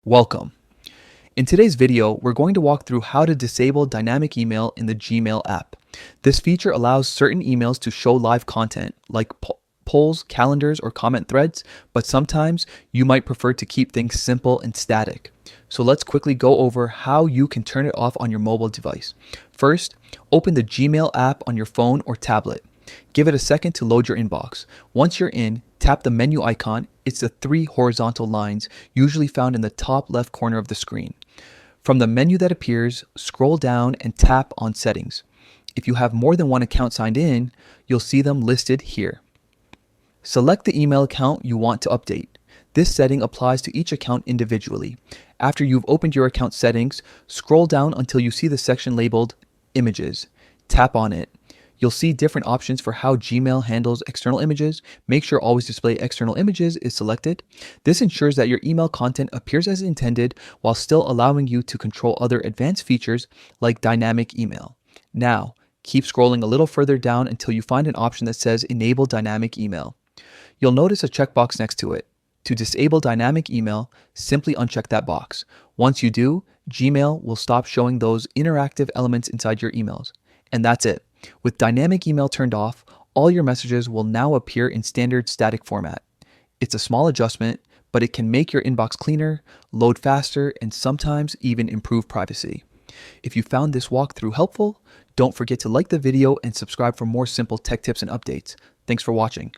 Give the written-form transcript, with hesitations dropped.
Welcome. In today's video, we're going to walk through how to disable dynamic email in the Gmail app. This feature allows certain emails to show live content like polls, calendars, or comment threads, but sometimes you might prefer to keep things simple and static. So let's quickly go over how you can turn it off on your mobile device. First, open the Gmail app on your phone or tablet. Give it a second to load your inbox. Once you're in, tap the menu icon. It's the three horizontal lines usually found in the top left corner of the screen. From the menu that appears, scroll down and tap on Settings. If you have more than one account signed in, you'll see them listed here. Select the email account you want to update. This setting applies to each account individually. After you've opened your account settings, scroll down until you see the section labeled Images. Tap on it. You'll see different options for how Gmail handles external images. Make sure Always Display External Images is selected. This ensures that your email content appears as intended while still allowing you to control other advanced features like dynamic email. Now, keep scrolling a little further down until you find an option that says Enable Dynamic Email. You'll notice a checkbox next to it. To disable dynamic email, simply uncheck that box. Once you do, Gmail will stop showing those interactive elements inside your emails. And that's it. With dynamic email turned off, all your messages will now appear in standard static format. It's a small adjustment, but it can make your inbox cleaner, load faster, and sometimes even improve privacy. If you found this walkthrough helpful, don't forget to like the video and subscribe for more simple tech tips and updates. Thanks for watching.